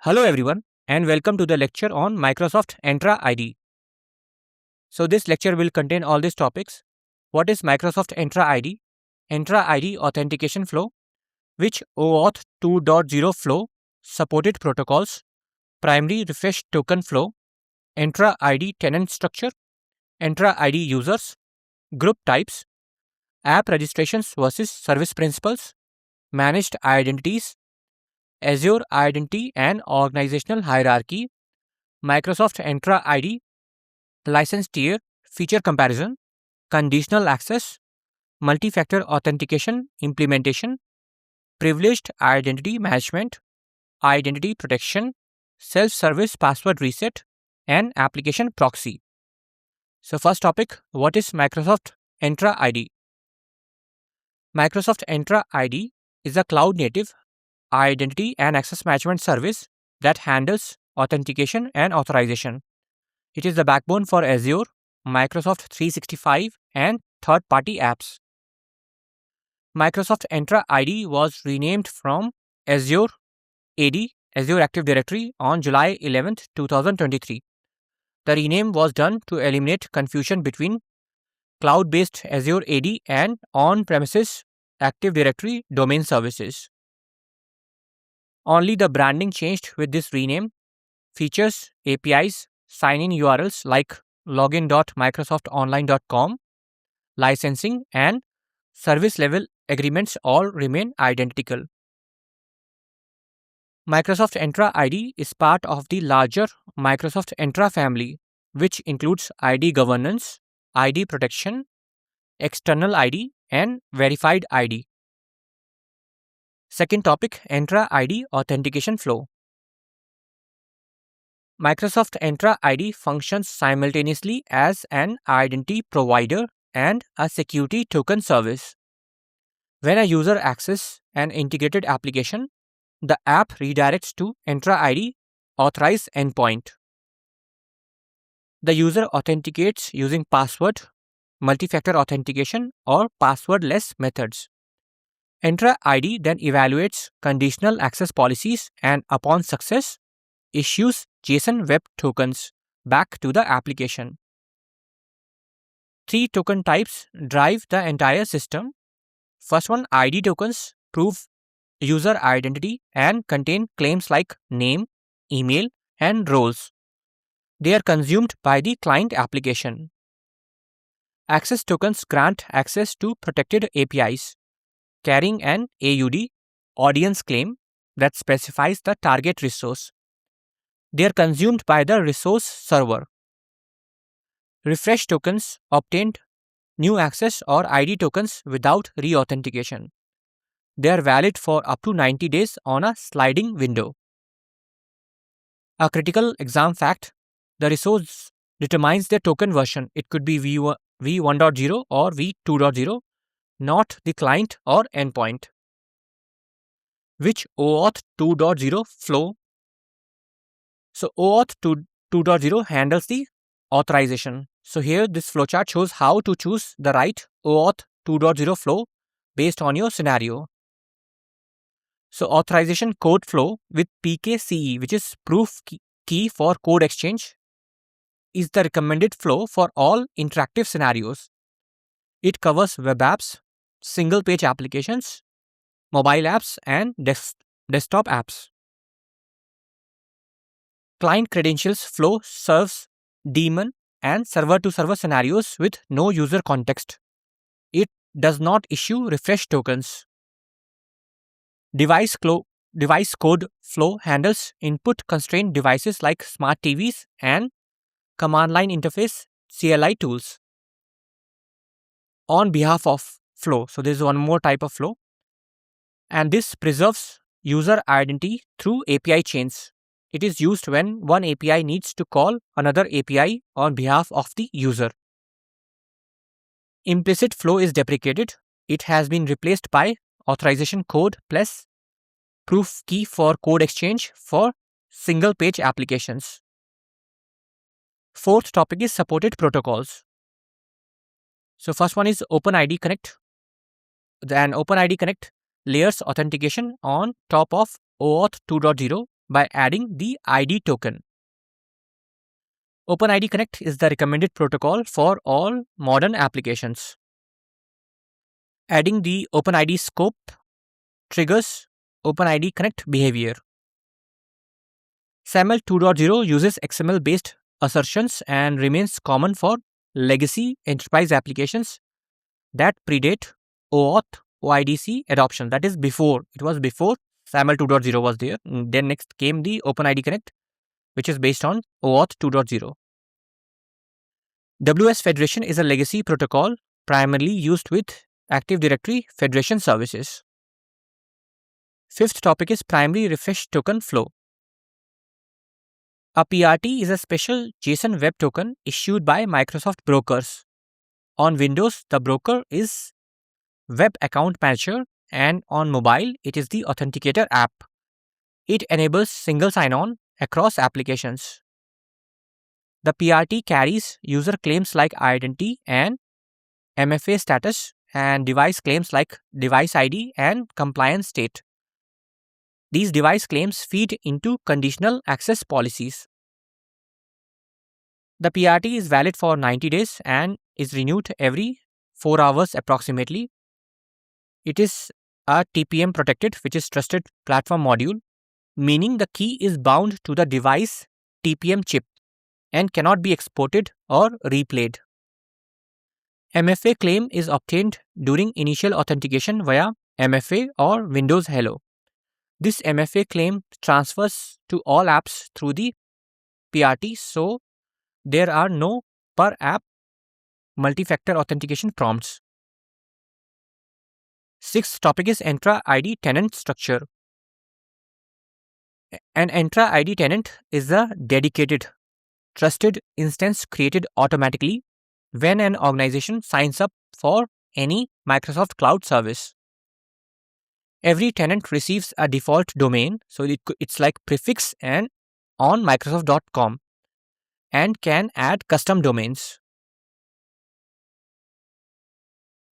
Hello everyone and welcome to the lecture on Microsoft Entra ID. So this lecture will contain all these topics. What is Microsoft Entra ID? Entra ID authentication flow, which OAuth 2.0 flow, supported protocols, primary refresh token flow, Entra ID tenant structure, Entra ID users, group types, app registrations versus service principals, managed identities, Azure identity and organizational hierarchy, Microsoft Entra ID, license tier, feature comparison, conditional access, multi-factor authentication implementation, privileged identity management, identity protection, self-service password reset, and application proxy. So first topic, what is Microsoft Entra ID? Microsoft Entra ID is a cloud-native identity and access management service that handles authentication and authorization. It is the backbone for Azure, Microsoft 365, and third-party apps. Microsoft Entra ID was renamed from Azure AD, Azure Active Directory, on July 11, 2023. The rename was done to eliminate confusion between cloud-based Azure AD and on-premises Active Directory domain services. Only the branding changed with this rename. Features, APIs, sign-in URLs like login.microsoftonline.com, licensing, and service level agreements all remain identical. Microsoft Entra ID is part of the larger Microsoft Entra family, which includes ID governance, ID protection, external ID, and verified ID. Second topic, Entra ID authentication flow. Microsoft Entra ID functions simultaneously as an identity provider and a security token service. When a user accesses an integrated application, the app redirects to Entra ID authorized endpoint. The user authenticates using password, multi-factor authentication, or passwordless methods. Entra ID then evaluates conditional access policies and, upon success, issues JSON Web Tokens back to the application. 3 token types drive the entire system. First one, ID tokens prove user identity and contain claims like name, email, and roles. They are consumed by the client application. Access tokens grant access to protected APIs, carrying an AUD, audience claim, that specifies the target resource. They are consumed by the resource server. Refresh tokens obtained new access or ID tokens without re-authentication. They are valid for up to 90 days on a sliding window. A critical exam fact, the resource determines the token version. It could be v1.0 or v2.0, not the client or endpoint. Which OAuth 2.0 flow? So OAuth 2.0 handles the authorization. So here this flowchart shows how to choose the right OAuth 2.0 flow based on your scenario. So authorization code flow with PKCE, which is proof key for code exchange, is the recommended flow for all interactive scenarios. It covers web apps, single page applications, mobile apps, and desktop apps. Client credentials flow serves daemon and server-to-server scenarios with no user context. It does not issue refresh tokens. Device code flow handles input-constrained devices like smart TVs and command line interface CLI tools. On behalf of flow, so there is one more type of flow, and this preserves user identity through API chains. It is used when one API needs to call another API on behalf of the user. Implicit flow is deprecated. It has been replaced by authorization code plus proof key for code exchange for single page applications. Fourth topic is supported protocols. So first one is OpenID Connect. Then OpenID Connect layers authentication on top of OAuth 2.0 by adding the ID token. OpenID Connect is the recommended protocol for all modern applications. Adding the OpenID scope triggers OpenID Connect behavior. SAML 2.0 uses XML-based assertions and remains common for legacy enterprise applications that predate OAuth OIDC adoption. That is before SAML 2.0 was there. Then next came the OpenID Connect, which is based on OAuth 2.0. WS Federation is a legacy protocol primarily used with Active Directory Federation services. Fifth topic is primary refresh token flow. A PRT is a special JSON web token issued by Microsoft brokers. On Windows, the broker is Web Account Manager, and on mobile, it is the Authenticator app. It enables single sign-on across applications. The PRT carries user claims like identity and MFA status and device claims like device ID and compliance state. These device claims feed into conditional access policies. The PRT is valid for 90 days and is renewed every 4 hours approximately. It is a TPM protected, which is trusted platform module, meaning the key is bound to the device TPM chip and cannot be exported or replayed. MFA claim is obtained during initial authentication via MFA or Windows Hello. This MFA claim transfers to all apps through the PRT, so there are no per app multi-factor authentication prompts. Sixth topic is Entra ID tenant structure. An Entra ID tenant is a dedicated, trusted instance created automatically when an organization signs up for any Microsoft Cloud service. Every tenant receives a default domain, so it's like prefix and on Microsoft.com, and can add custom domains.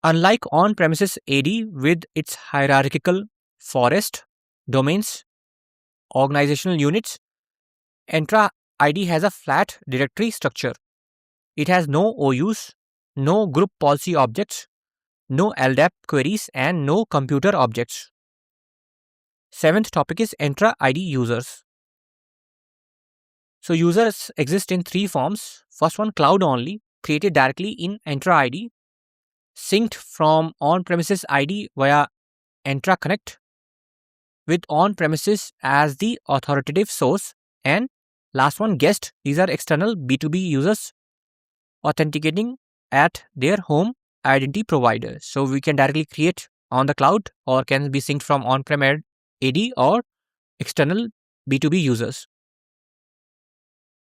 Unlike on-premises AD with its hierarchical forest, domains, organizational units, Entra ID has a flat directory structure. It has no OUs, no group policy objects, no LDAP queries, and no computer objects. Seventh topic is Entra ID users. So users exist in three forms. First one, cloud only, created directly in Entra ID, synced from on-premises ID via Entra Connect, with on-premises as the authoritative source, and last one, guest. These are external B2B users authenticating at their home identity provider. So we can directly create on the cloud or can be synced from on-prem AD or external B2B users.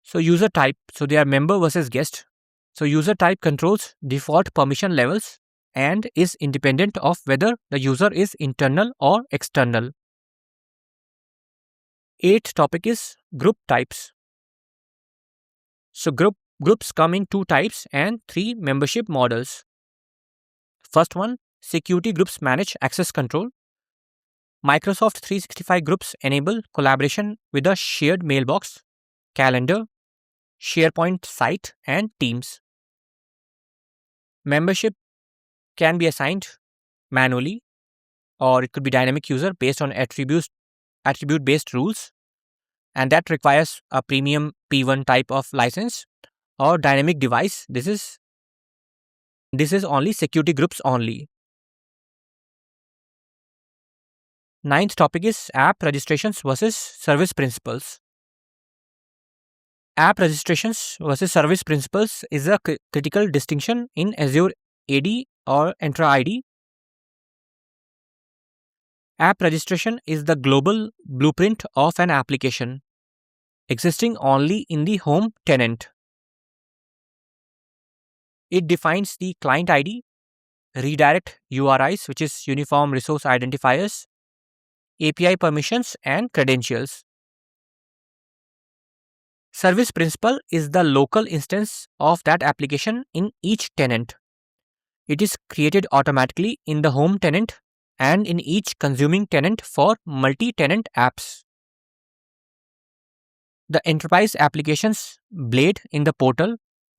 So user type, so they are member versus guest. So user type controls default permission levels and is independent of whether the user is internal or external. Eighth topic is group types. So groups come in two types and three membership models. First one, security groups manage access control. Microsoft 365 groups enable collaboration with a shared mailbox, calendar, SharePoint site, and Teams. Membership can be assigned manually, or it could be dynamic user based on attribute-based rules, and that requires a premium P1 type of license, or dynamic device. This is only security groups only. Ninth topic is app registrations versus service principals. App registrations versus service principals is a critical distinction in Azure AD or Entra ID. App registration is the global blueprint of an application, existing only in the home tenant. It defines the client ID, redirect URIs, which is Uniform Resource Identifiers, API permissions, and credentials. Service principal is the local instance of that application in each tenant. It is created automatically in the home tenant and in each consuming tenant for multi-tenant apps. The enterprise applications blade in the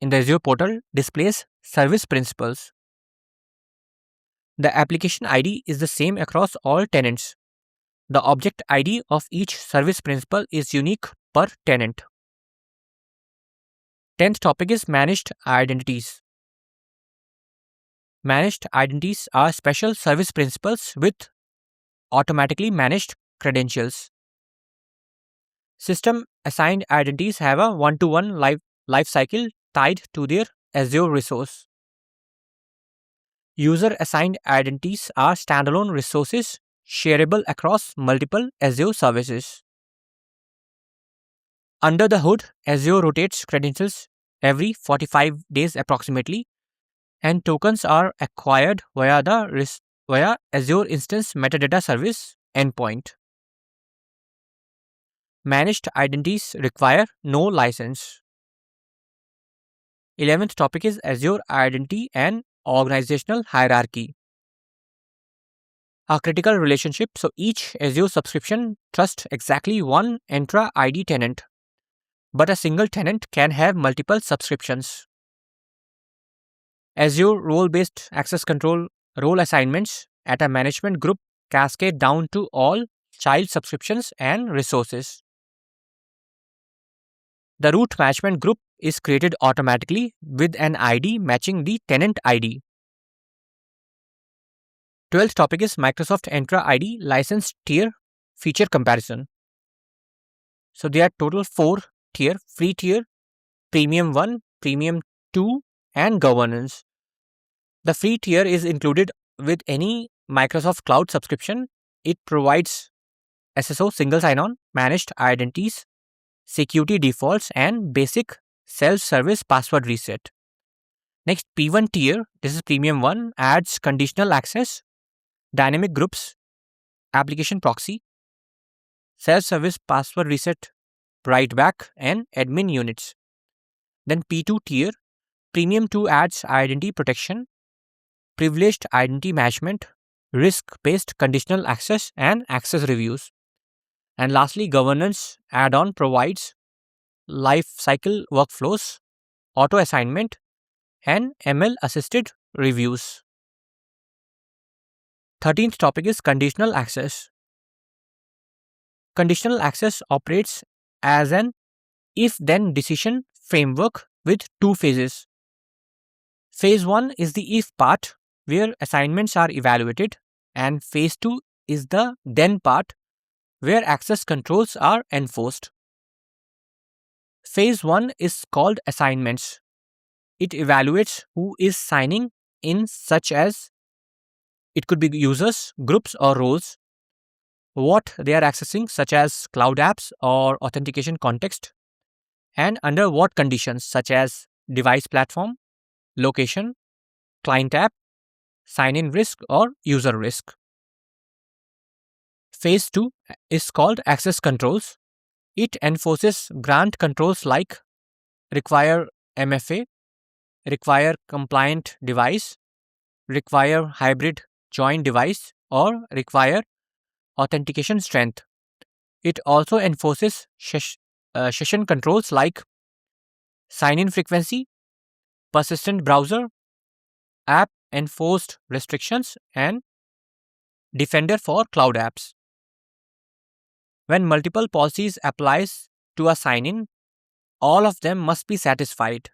Azure portal displays service principals. The application ID is the same across all tenants. The object ID of each service principal is unique per tenant. 10th topic is managed identities. Managed identities are special service principals with automatically managed credentials. System assigned identities have a one-to-one life cycle tied to their Azure resource. User assigned identities are standalone resources shareable across multiple Azure services. Under the hood, Azure rotates credentials every 45 days approximately, and tokens are acquired via Azure Instance Metadata Service endpoint. Managed identities require no license. 11th topic is Azure Identity and Organizational Hierarchy. A critical relationship, so each Azure subscription trusts exactly one Entra ID tenant, but a single tenant can have multiple subscriptions. Azure role-based access control role assignments at a management group cascade down to all child subscriptions and resources. The root management group is created automatically with an ID matching the tenant ID. 12th topic is Microsoft Entra ID license tier feature comparison. So there are total 4 tier: free tier, premium 1, premium 2 and governance. The free tier is included with any Microsoft Cloud subscription. It provides SSO single sign-on, managed identities, security defaults and basic self-service password reset. Next, P1 tier, this is premium 1, adds conditional access, dynamic groups, application proxy, self-service password reset, write back and admin units. Then P2 tier, premium 2 adds identity protection, privileged identity management, risk-based conditional access and access reviews. And lastly, governance add-on provides lifecycle workflows, auto assignment, and ML assisted reviews. 13th topic is conditional access. Conditional access operates as an if-then decision framework with 2 phases. Phase 1 is the if part where assignments are evaluated, and phase 2 is the then part where access controls are enforced. Phase 1 is called assignments. It evaluates who is signing in, such as it could be users, groups or roles, what they are accessing such as cloud apps or authentication context, and under what conditions such as device platform, location, client app, sign-in risk or user risk. Phase 2 is called access controls. It enforces grant controls like require MFA, require compliant device, require hybrid joint device, or require authentication strength. It also enforces session controls like sign-in frequency, persistent browser, app enforced restrictions, and defender for cloud apps. When multiple policies applies to a sign-in, all of them must be satisfied.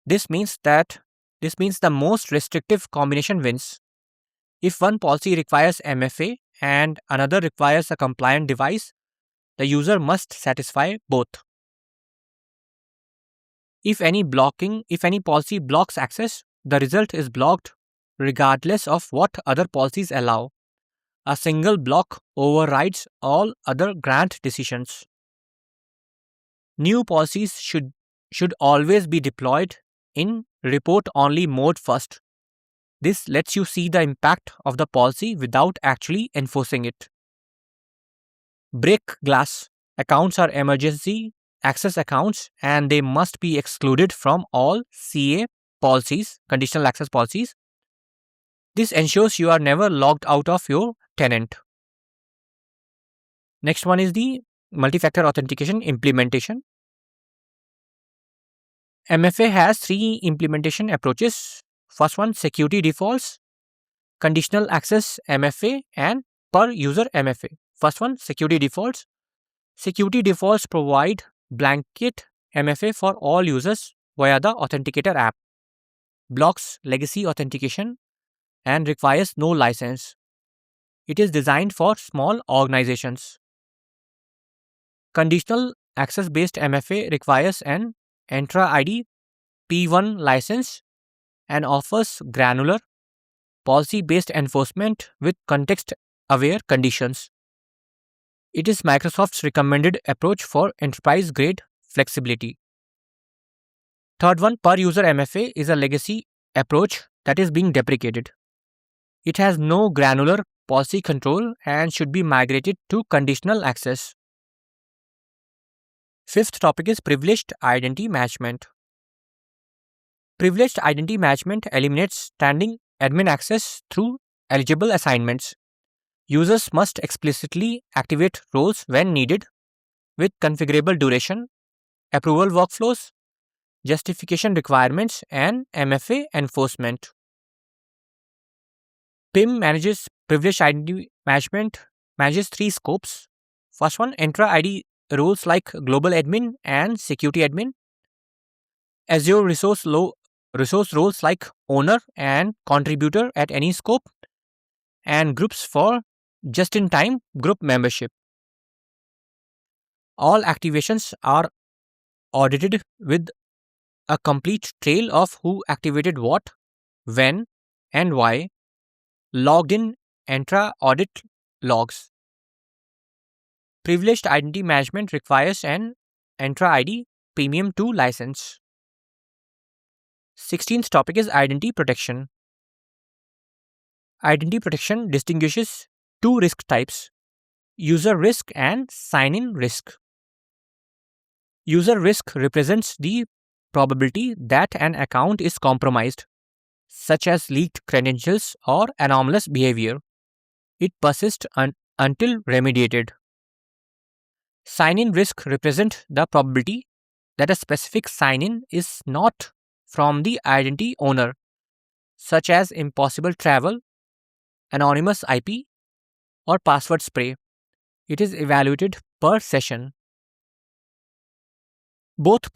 This means the most restrictive combination wins. If one policy requires MFA and another requires a compliant device, the user must satisfy both. If any policy blocks access, the result is blocked regardless of what other policies allow. A single block overrides all other grant decisions. New policies should always be deployed in report-only mode first. This lets you see the impact of the policy without actually enforcing it. Break glass accounts are emergency access accounts and they must be excluded from all CA policies, conditional access policies. This ensures you are never logged out of your tenant. Next one is the multi-factor authentication implementation. MFA has three implementation approaches. First one, security defaults, conditional access MFA, and per user MFA. First one, security defaults. Security defaults provide blanket MFA for all users via the Authenticator app, blocks legacy authentication, and requires no license. It is designed for small organizations. Conditional access based MFA requires an Entra ID P1 license and offers granular, policy based enforcement with context aware conditions. It is Microsoft's recommended approach for enterprise grade flexibility. Third one, per user MFA is a legacy approach that is being deprecated. It has no granular policy control and should be migrated to conditional access. Fifth topic is privileged identity management. Privileged identity management eliminates standing admin access through eligible assignments. Users must explicitly activate roles when needed with configurable duration, approval workflows, justification requirements, and MFA enforcement. PIM manages privileged identity management, manages three scopes. First one, Entra ID roles like global admin and security admin. Azure resource roles like owner and contributor at any scope, and groups for just-in-time group membership. All activations are audited with a complete trail of who activated what, when, and why, logged in Entra audit logs. Privileged identity management requires an Entra ID Premium 2 license. 16th topic is identity protection. Identity protection distinguishes two risk types, user risk and sign-in risk. User risk represents the probability that an account is compromised, such as leaked credentials or anomalous behavior. It persists until remediated. Sign-in risk represents the probability that a specific sign-in is not from the identity owner, such as impossible travel, anonymous IP, or password spray. It is evaluated per session. Both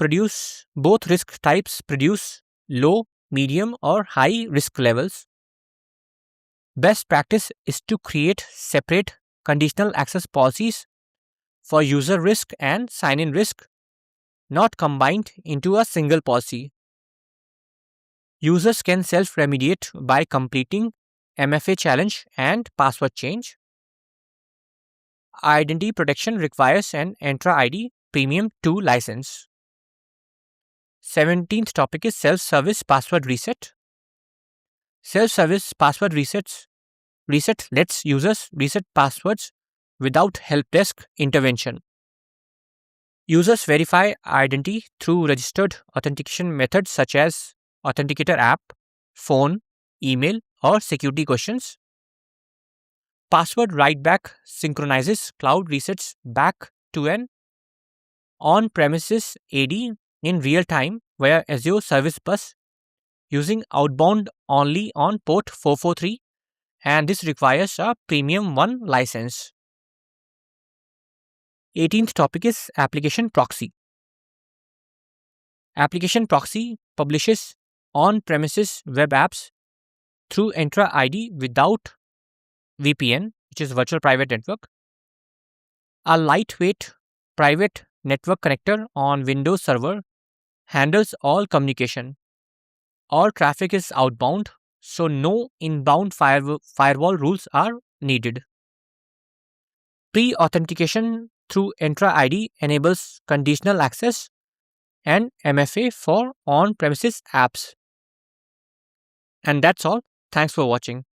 risk types produce low, medium, or high risk levels. Best practice is to create separate conditional access policies for user risk and sign-in risk, not combined into a single policy. Users can self-remediate by completing MFA challenge and password change. Identity protection requires an Entra ID Premium 2 license. 17th topic is self-service password reset. Self-service password reset lets users reset passwords without help desk intervention. Users verify identity through registered authentication methods such as Authenticator app, phone, email, or security questions. Password write-back synchronizes cloud resets back to an on-premises AD in real time via Azure Service Bus using outbound only on port 443, and this requires a Premium 1 license. 18th topic is application proxy. Application proxy publishes on-premises web apps through Entra ID without VPN, which is Virtual Private Network. A lightweight private network connector on Windows Server handles all communication. All traffic is outbound, so no inbound firewall rules are needed. Pre-authentication through Entra ID enables conditional access and MFA for on-premises apps. And that's all. Thanks for watching.